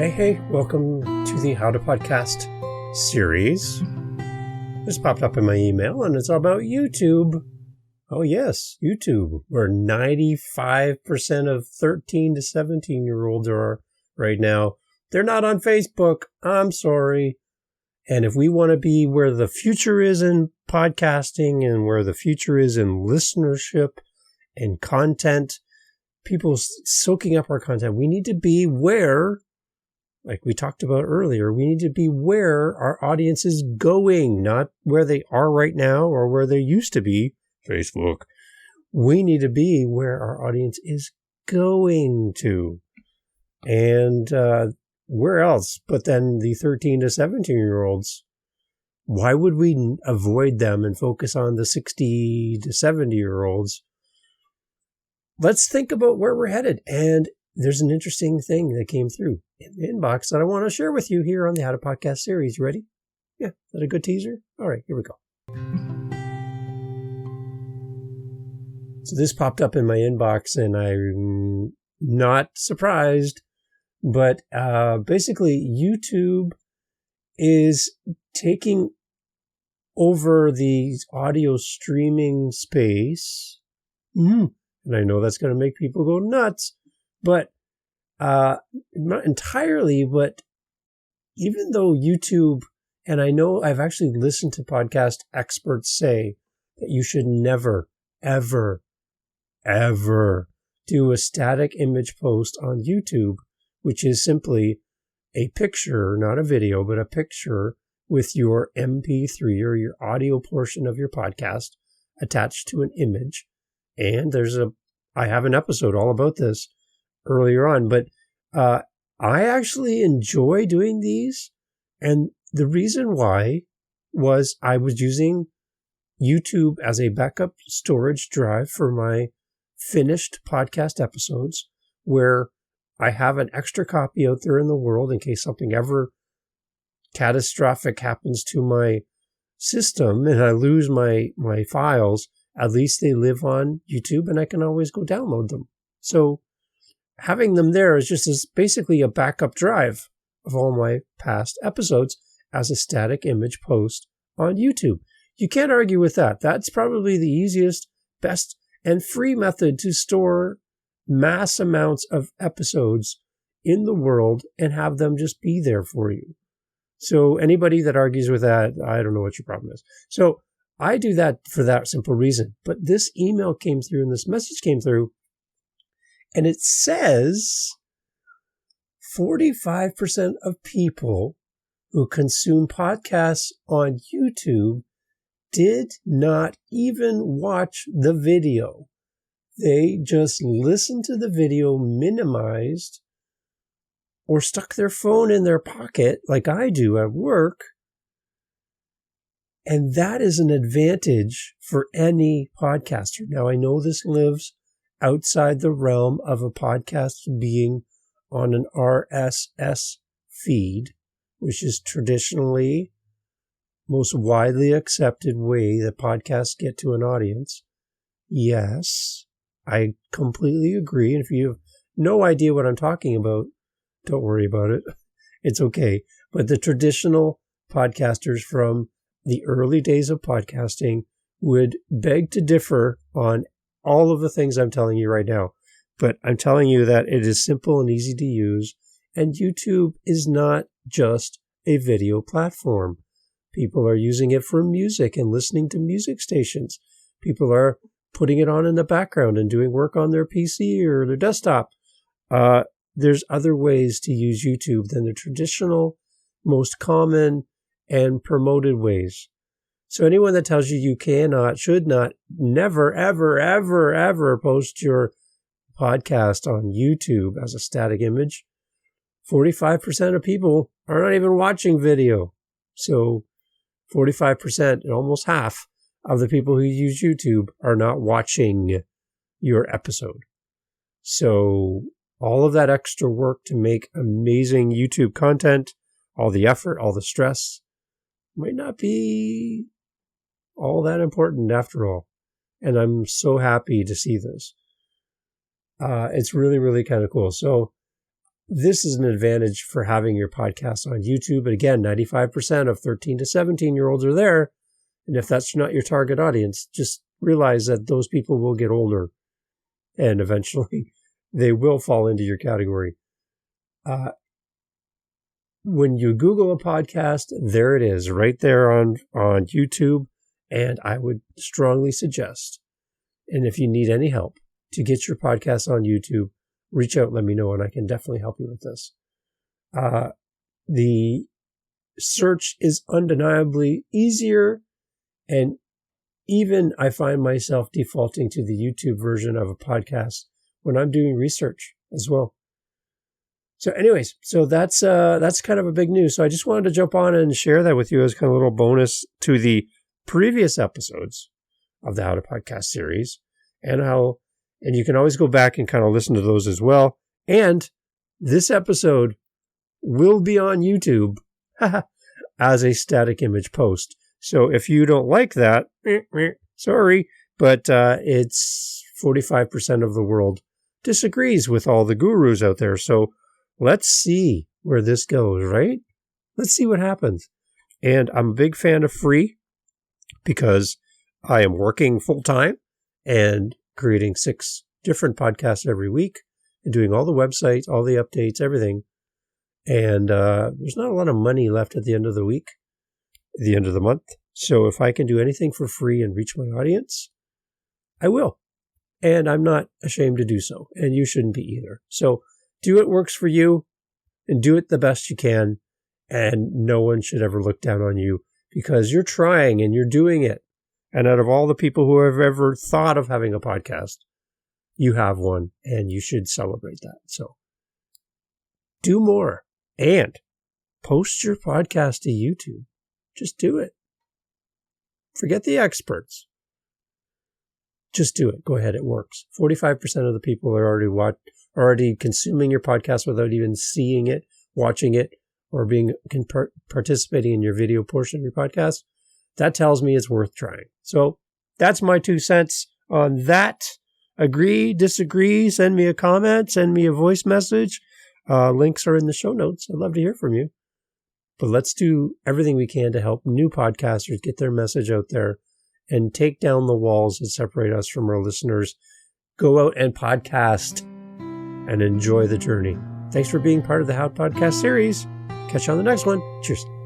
Hey, welcome to the How to Podcast series. This popped up in my email and it's all about YouTube. Oh yes, YouTube, where 95% of 13 to 17-year-olds are right now. They're not on Facebook. I'm sorry. And if we want to be where the future is in podcasting and where the future is in listenership and content, people soaking up our content, we need to be where, like we talked about earlier, we need to be where our audience is going, not where they are right now or where they used to be, Facebook. We need to be where our audience is going to. And where else but then the 13 to 17-year-olds? Why would we avoid them and focus on the 60 to 70-year-olds? Let's think about where we're headed. And there's an interesting thing that came through in the inbox that I want to share with you here on the How to Podcast series. You ready? Yeah, is that a good teaser? All right, here we go. So this popped up in my inbox and I'm not surprised, but basically YouTube is taking over the audio streaming space. And I know that's going to make people go nuts, but not entirely. But even though YouTube, and I know I've actually listened to podcast experts say that you should never, ever, ever do a static image post on YouTube, which is simply a picture, not a video, but a picture with your MP3 or your audio portion of your podcast attached to an image. And I have an episode all about this earlier on, but I actually enjoy doing these. And the reason why was I was using YouTube as a backup storage drive for my finished podcast episodes, where I have an extra copy out there in the world in case something ever catastrophic happens to my system and I lose my files. At least they live on YouTube and I can always go download them. So having them there is just basically a backup drive of all my past episodes as a static image post on YouTube. You can't argue with that. That's probably the easiest, best, and free method to store mass amounts of episodes in the world and have them just be there for you. So anybody that argues with that, I don't know what your problem is. So I do that for that simple reason. But this email came through and this message came through, and it says 45% of people who consume podcasts on YouTube did not even watch the video. They just listened to the video minimized or stuck their phone in their pocket like I do at work. And that is an advantage for any podcaster. Now, I know this lives outside the realm of a podcast being on an RSS feed, which is traditionally most widely accepted way that podcasts get to an audience. Yes, I completely agree. And if you have no idea what I'm talking about, don't worry about it. It's okay. But the traditional podcasters from the early days of podcasting would beg to differ on all of the things I'm telling you right now. But I'm telling you that it is simple and easy to use. And YouTube is not just a video platform. People are using it for music and listening to music stations. People are putting it on in the background and doing work on their PC or their desktop. There's other ways to use YouTube than the traditional, most common, and promoted ways. So anyone that tells you you cannot, should not, never, ever, ever, ever post your podcast on YouTube as a static image, 45% of people are not even watching video. So 45% and almost half of the people who use YouTube are not watching your episode. So all of that extra work to make amazing YouTube content, all the effort, all the stress, might not be all that important after all. And I'm so happy to see this. It's really, really kind of cool. So this is an advantage for having your podcast on YouTube. But again, 95% of 13 to 17-year-olds are there. And if that's not your target audience, just realize that those people will get older and eventually they will fall into your category. When you Google a podcast, there it is right there on YouTube. And I would strongly suggest, and if you need any help to get your podcast on YouTube, reach out, let me know, and I can definitely help you with this. The search is undeniably easier, and even I find myself defaulting to the YouTube version of a podcast when I'm doing research as well. So anyways, so that's kind of a big news. So I just wanted to jump on and share that with you as kind of a little bonus to the previous episodes of the How to Podcast series, and you can always go back and kind of listen to those as well. And this episode will be on YouTube as a static image post. So if you don't like that, sorry, but it's 45% of the world disagrees with all the gurus out there. So let's see where this goes, right? Let's see what happens. And I'm a big fan of free because I am working full time and creating 6 different podcasts every week and doing all the websites, all the updates, everything. And there's not a lot of money left at the end of the week, at the end of the month. So if I can do anything for free and reach my audience, I will. And I'm not ashamed to do so. And you shouldn't be either. So do what works for you and do it the best you can. And no one should ever look down on you because you're trying and you're doing it. And out of all the people who have ever thought of having a podcast, you have one and you should celebrate that. So do more and post your podcast to YouTube. Just do it. Forget the experts. Just do it. Go ahead. It works. 45% of the people are already consuming your podcast without even seeing it, watching it, or participating in your video portion of your podcast. That tells me it's worth trying. So that's my 2 cents on that. Agree, disagree, send me a comment, send me a voice message. Links are in the show notes. I'd love to hear from you. But let's do everything we can to help new podcasters get their message out there and take down the walls that separate us from our listeners. Go out and podcast and enjoy the journey. Thanks for being part of the How Podcast series. Catch you on the next one. Cheers.